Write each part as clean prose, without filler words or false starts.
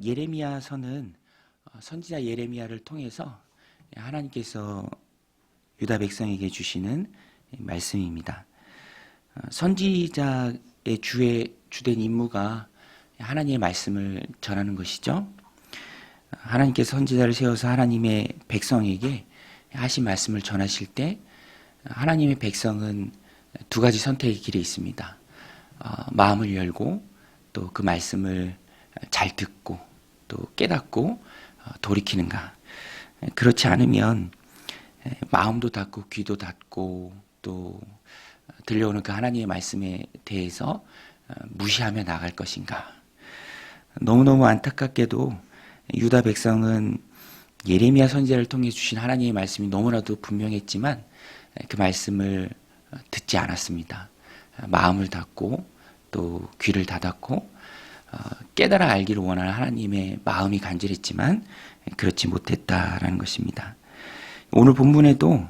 예레미야서는 선지자 예레미야를 통해서 하나님께서 유다 백성에게 주시는 말씀입니다. 선지자의 주된 임무가 하나님의 말씀을 전하는 것이죠. 하나님께서 선지자를 세워서 하나님의 백성에게 하신 말씀을 전하실 때 하나님의 백성은 두 가지 선택의 길에 있습니다. 마음을 열고 또 그 말씀을 잘 듣고 또 깨닫고 돌이키는가. 그렇지 않으면 마음도 닫고 귀도 닫고 또 들려오는 그 하나님의 말씀에 대해서 무시하며 나갈 것인가. 너무너무 안타깝게도 유다 백성은 예레미야 선지자를 통해 주신 하나님의 말씀이 너무나도 분명했지만 그 말씀을 듣지 않았습니다. 마음을 닫고 또 귀를 닫았고 깨달아 알기를 원하는 하나님의 마음이 간절했지만 그렇지 못했다라는 것입니다. 오늘 본문에도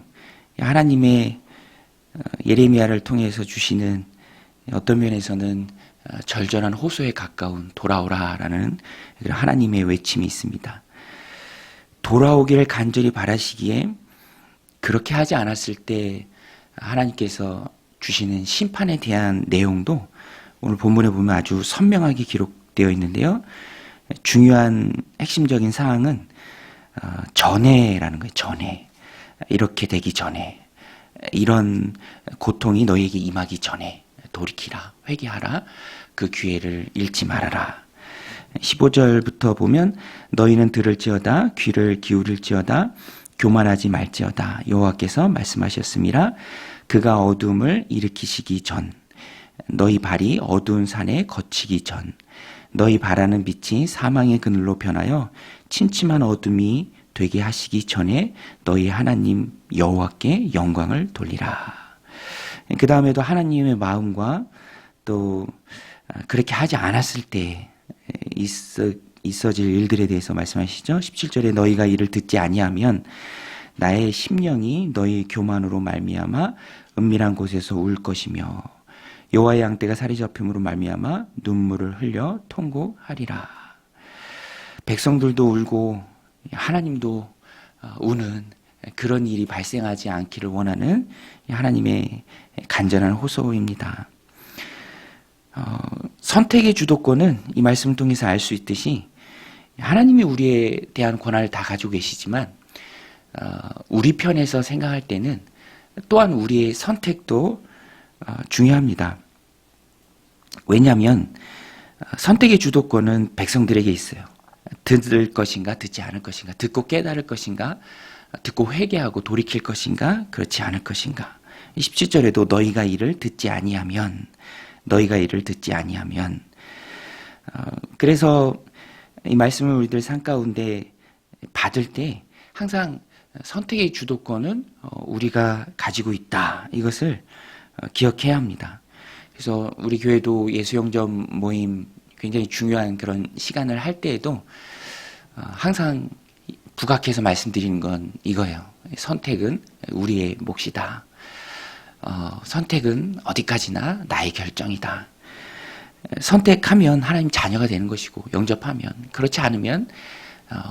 하나님의 예레미야를 통해서 주시는 어떤 면에서는 절절한 호소에 가까운 돌아오라라는 하나님의 외침이 있습니다. 돌아오기를 간절히 바라시기에 그렇게 하지 않았을 때 하나님께서 주시는 심판에 대한 내용도 오늘 본문에 보면 아주 선명하게 기록되어 있는데요. 중요한 핵심적인 사항은 전에라는 거예요. 전에. 이렇게 되기 전에. 이런 고통이 너희에게 임하기 전에 돌이키라, 회개하라, 그 기회를 잃지 말아라. 15절부터 보면 너희는 들을지어다, 귀를 기울일지어다, 교만하지 말지어다. 여호와께서 말씀하셨음이라. 그가 어둠을 일으키시기 전, 너희 발이 어두운 산에 거치기 전, 너희 바라는 빛이 사망의 그늘로 변하여 침침한 어둠이 되게 하시기 전에 너희 하나님 여호와께 영광을 돌리라. 그 다음에도 하나님의 마음과 또 그렇게 하지 않았을 때 있어질 일들에 대해서 말씀하시죠. 17절에 너희가 이를 듣지 아니하면 나의 심령이 너희 교만으로 말미암아 은밀한 곳에서 울 것이며 여호와의 양떼가 살이 잡힘으로 말미암아 눈물을 흘려 통곡하리라. 백성들도 울고 하나님도 우는 그런 일이 발생하지 않기를 원하는 하나님의 간절한 호소입니다. 선택의 주도권은 이 말씀을 통해서 알 수 있듯이 하나님이 우리에 대한 권한을 다 가지고 계시지만 우리 편에서 생각할 때는 또한 우리의 선택도 중요합니다. 왜냐하면 선택의 주도권은 백성들에게 있어요. 들을 것인가 듣지 않을 것인가, 듣고 깨달을 것인가, 듣고 회개하고 돌이킬 것인가, 그렇지 않을 것인가. 17절에도 너희가 이를 듣지 아니하면, 너희가 이를 듣지 아니하면. 그래서 이 말씀을 우리들 삶 가운데 받을 때 항상 선택의 주도권은 우리가 가지고 있다. 이것을 기억해야 합니다. 그래서 우리 교회도 예수영점 모임 굉장히 중요한 그런 시간을 할 때에도 항상 부각해서 말씀드리는 건 이거예요. 선택은 우리의 몫이다. 선택은 어디까지나 나의 결정이다. 선택하면 하나님 자녀가 되는 것이고 영접하면, 그렇지 않으면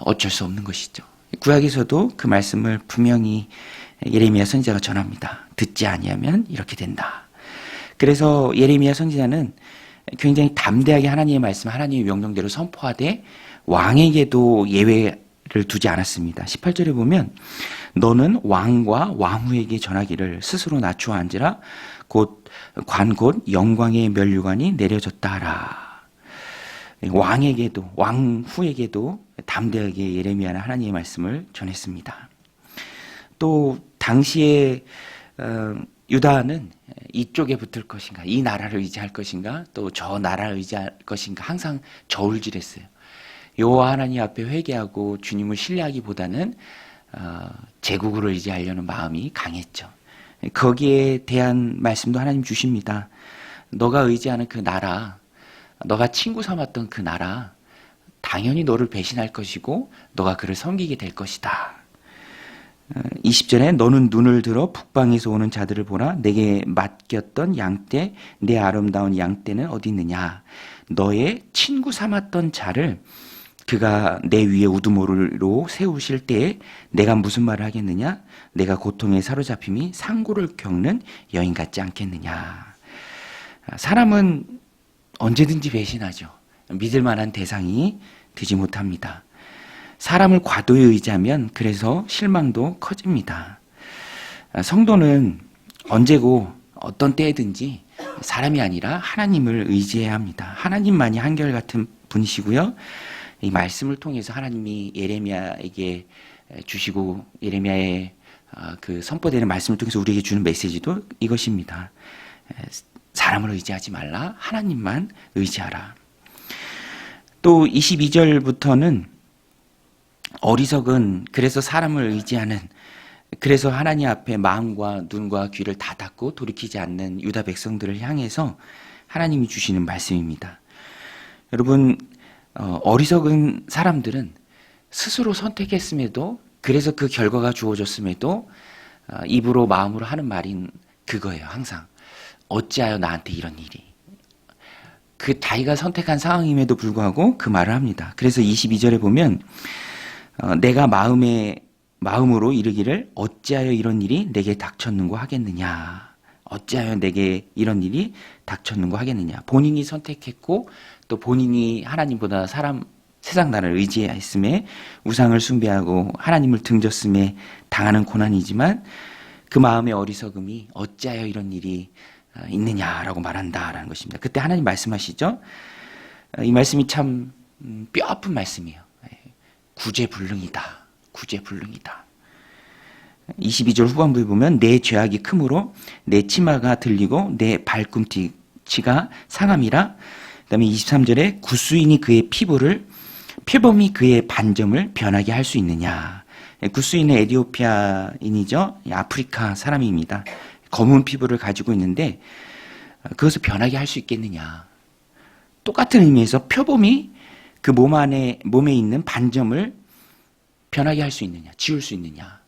어쩔 수 없는 것이죠. 구약에서도 그 말씀을 분명히 예레미야 선지자가 전합니다. 듣지 아니하면 이렇게 된다. 그래서 예레미야 선지자는 굉장히 담대하게 하나님의 말씀, 하나님의 명령대로 선포하되 왕에게도 예외를 두지 않았습니다. 18절에 보면 너는 왕과 왕후에게 전하기를 스스로 낮추어 앉으라. 곧 영광의 면류관이 내려졌다 하라. 왕에게도, 왕후에게도 담대하게 예레미야는 하나님의 말씀을 전했습니다. 또 당시에 유다는 이쪽에 붙을 것인가, 이 나라를 의지할 것인가, 또 저 나라를 의지할 것인가 항상 저울질했어요. 여호와 하나님 앞에 회개하고 주님을 신뢰하기보다는 제국을 의지하려는 마음이 강했죠. 거기에 대한 말씀도 하나님 주십니다. 너가 의지하는 그 나라, 너가 친구 삼았던 그 나라, 당연히 너를 배신할 것이고 너가 그를 섬기게 될 것이다. 20절에 너는 눈을 들어 북방에서 오는 자들을 보라. 내게 맡겼던 양떼, 내 아름다운 양떼는 어디 있느냐. 너의 친구 삼았던 자를 그가 내 위에 우두머리로 세우실 때에 내가 무슨 말을 하겠느냐? 내가 고통에 사로잡힘이 상고를 겪는 여인 같지 않겠느냐? 사람은 언제든지 배신하죠. 믿을 만한 대상이 되지 못합니다. 사람을 과도히 의지하면 그래서 실망도 커집니다. 성도는 언제고 어떤 때든지 사람이 아니라 하나님을 의지해야 합니다. 하나님만이 한결같은 분이시고요. 이 말씀을 통해서 하나님이 예레미야에게 주시고 예레미야의 그 선포되는 말씀을 통해서 우리에게 주는 메시지도 이것입니다. 사람을 의지하지 말라. 하나님만 의지하라. 또 22절부터는 어리석은 그래서 사람을 의지하는 그래서 하나님 앞에 마음과 눈과 귀를 다 닫고 돌이키지 않는 유다 백성들을 향해서 하나님이 주시는 말씀입니다. 여러분 어리석은 사람들은 스스로 선택했음에도 그래서 그 결과가 주어졌음에도 입으로 마음으로 하는 말인 그거예요. 항상 어찌하여 나한테 이런 일이 그 자기가 선택한 상황임에도 불구하고 그 말을 합니다. 그래서 22절에 보면 내가 마음으로 이르기를 어찌하여 이런 일이 내게 닥쳤는고 하겠느냐. 어찌하여 내게 이런 일이 닥쳤는고 하겠느냐. 본인이 선택했고 또 본인이 하나님보다 세상 나라를 의지했음에 우상을 숭배하고 하나님을 등졌음에 당하는 고난이지만 그 마음의 어리석음이 어찌하여 이런 일이 있느냐라고 말한다라는 것입니다. 그때 하나님 말씀하시죠. 이 말씀이 참 뼈아픈 말씀이에요. 구제불능이다. 구제불능이다. 22절 후반부에 보면 내 죄악이 크므로 내 치마가 들리고 내 발꿈치가 상함이라. 그다음에 23절에 구스인이 그의 피부를 표범이 그의 반점을 변하게 할 수 있느냐. 구스인은 에티오피아인이죠. 아프리카 사람입니다. 검은 피부를 가지고 있는데 그것을 변하게 할 수 있겠느냐. 똑같은 의미에서 표범이 그 몸에 있는 반점을 변하게 할 수 있느냐, 지울 수 있느냐.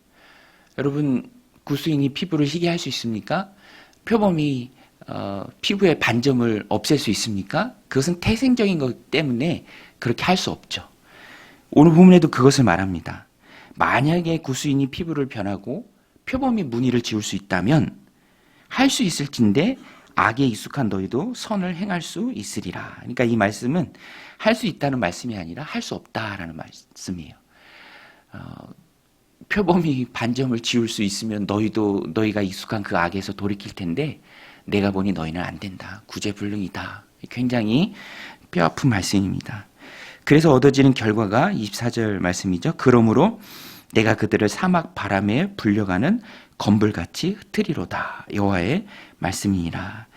여러분 구스인이 피부를 희게 할 수 있습니까? 표범이 피부의 반점을 없앨 수 있습니까? 그것은 태생적인 것 때문에 그렇게 할 수 없죠. 오늘 본문에도 그것을 말합니다. 만약에 구스인이 피부를 변하고 표범이 무늬를 지울 수 있다면 할 수 있을진데 악에 익숙한 너희도 선을 행할 수 있으리라. 그러니까 이 말씀은 할 수 있다는 말씀이 아니라 할 수 없다라는 말씀이에요. 표범이 반점을 지울 수 있으면 너희가 익숙한 그 악에서 돌이킬 텐데 내가 보니 너희는 안 된다. 구제불능이다. 굉장히 뼈아픈 말씀입니다. 그래서 얻어지는 결과가 24절 말씀이죠. 그러므로 내가 그들을 사막 바람에 불려가는 건불같이 흩트리로다. 여호와의 말씀이니라.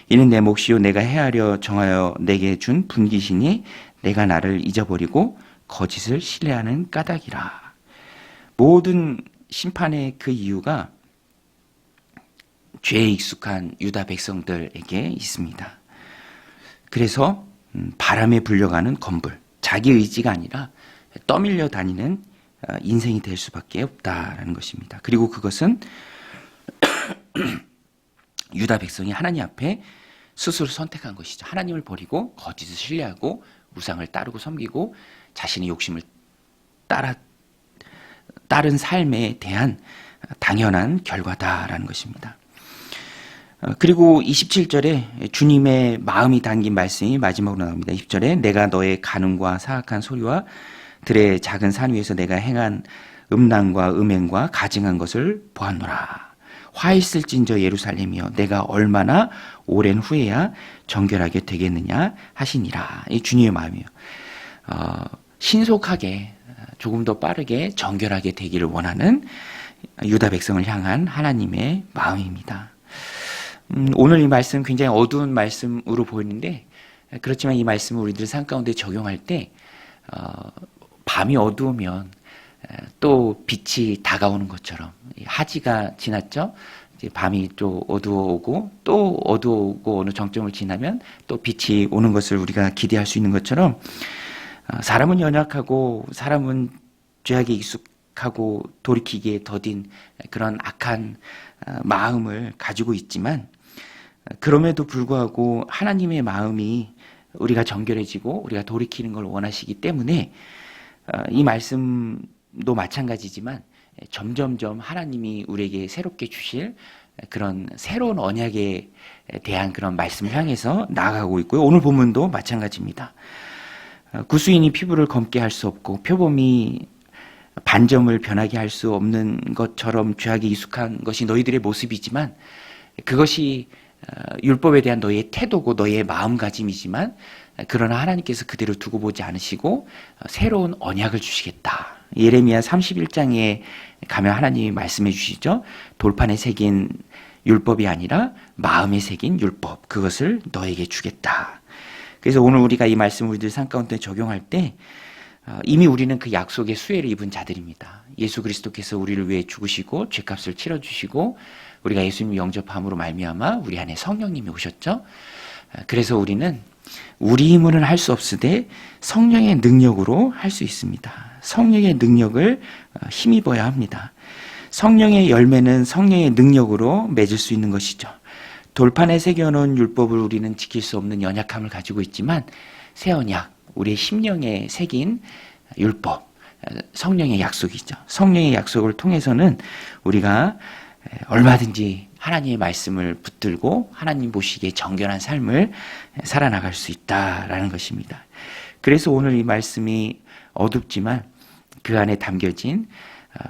이는 내 몫이요 내가 헤아려 정하여 내게 준 분기시니 내가 나를 잊어버리고 거짓을 신뢰하는 까닭이라. 모든 심판의 그 이유가 죄에 익숙한 유다 백성들에게 있습니다. 그래서 바람에 불려가는 건불, 자기 의지가 아니라 떠밀려 다니는 인생이 될 수밖에 없다라는 것입니다. 그리고 그것은 유다 백성이 하나님 앞에 스스로 선택한 것이죠. 하나님을 버리고 거짓을 신뢰하고 우상을 따르고 섬기고 자신의 욕심을 따른 삶에 대한 당연한 결과다라는 것입니다. 그리고 27절에 주님의 마음이 담긴 말씀이 마지막으로 나옵니다. 20절에 내가 너의 간음과 사악한 소리와 들의 작은 산 위에서 내가 행한 음란과 음행과 가증한 것을 보았노라. 화 있을진저 예루살렘이여 내가 얼마나 오랜 후에야 정결하게 되겠느냐 하시니라. 이 주님의 마음이에요. 신속하게 조금 더 빠르게 정결하게 되기를 원하는 유다 백성을 향한 하나님의 마음입니다. 오늘 이 말씀 굉장히 어두운 말씀으로 보이는데 그렇지만 이 말씀을 우리들 삶 가운데 적용할 때 밤이 어두우면 또 빛이 다가오는 것처럼 하지가 지났죠. 이제 밤이 또 어두워오고 또 어두워오고 어느 정점을 지나면 또 빛이 오는 것을 우리가 기대할 수 있는 것처럼 사람은 연약하고 사람은 죄악에 익숙하고 돌이키기에 더딘 그런 악한 마음을 가지고 있지만 그럼에도 불구하고 하나님의 마음이 우리가 정결해지고 우리가 돌이키는 걸 원하시기 때문에 이 말씀도 마찬가지지만 점점점 하나님이 우리에게 새롭게 주실 그런 새로운 언약에 대한 그런 말씀을 향해서 나아가고 있고요. 오늘 본문도 마찬가지입니다. 구수인이 피부를 검게 할 수 없고 표범이 반점을 변하게 할 수 없는 것처럼 죄악에 익숙한 것이 너희들의 모습이지만 그것이 율법에 대한 너희의 태도고 너희의 마음가짐이지만 그러나 하나님께서 그대로 두고 보지 않으시고 새로운 언약을 주시겠다. 예레미야 31장에 가면 하나님이 말씀해 주시죠. 돌판에 새긴 율법이 아니라 마음에 새긴 율법, 그것을 너에게 주겠다. 그래서 오늘 우리가 이 말씀을 우리들 삶 가운데 적용할 때 이미 우리는 그 약속의 수혜를 입은 자들입니다. 예수 그리스도께서 우리를 위해 죽으시고 죄값을 치러주시고 우리가 예수님을 영접함으로 말미암아 우리 안에 성령님이 오셨죠. 그래서 우리는 우리 힘으로는 할 수 없으되 성령의 능력으로 할 수 있습니다. 성령의 능력을 힘입어야 합니다. 성령의 열매는 성령의 능력으로 맺을 수 있는 것이죠. 돌판에 새겨놓은 율법을 우리는 지킬 수 없는 연약함을 가지고 있지만 새 언약, 우리의 심령에 새긴 율법, 성령의 약속이죠. 성령의 약속을 통해서는 우리가 얼마든지 하나님의 말씀을 붙들고 하나님 보시기에 정결한 삶을 살아나갈 수 있다라는 것입니다. 그래서 오늘 이 말씀이 어둡지만 그 안에 담겨진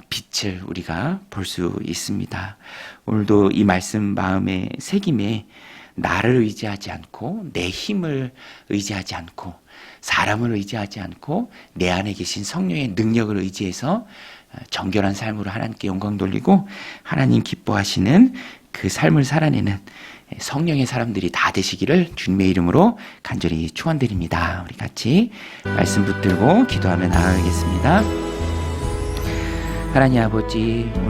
빛을 우리가 볼 수 있습니다. 오늘도 이 말씀 마음에 새김에 나를 의지하지 않고 내 힘을 의지하지 않고 사람을 의지하지 않고 내 안에 계신 성령의 능력을 의지해서 정결한 삶으로 하나님께 영광 돌리고 하나님 기뻐하시는 그 삶을 살아내는 성령의 사람들이 다 되시기를 주님의 이름으로 간절히 축원드립니다. 우리 같이 말씀 붙들고 기도하며 나아가겠습니다. 하나님 아버지,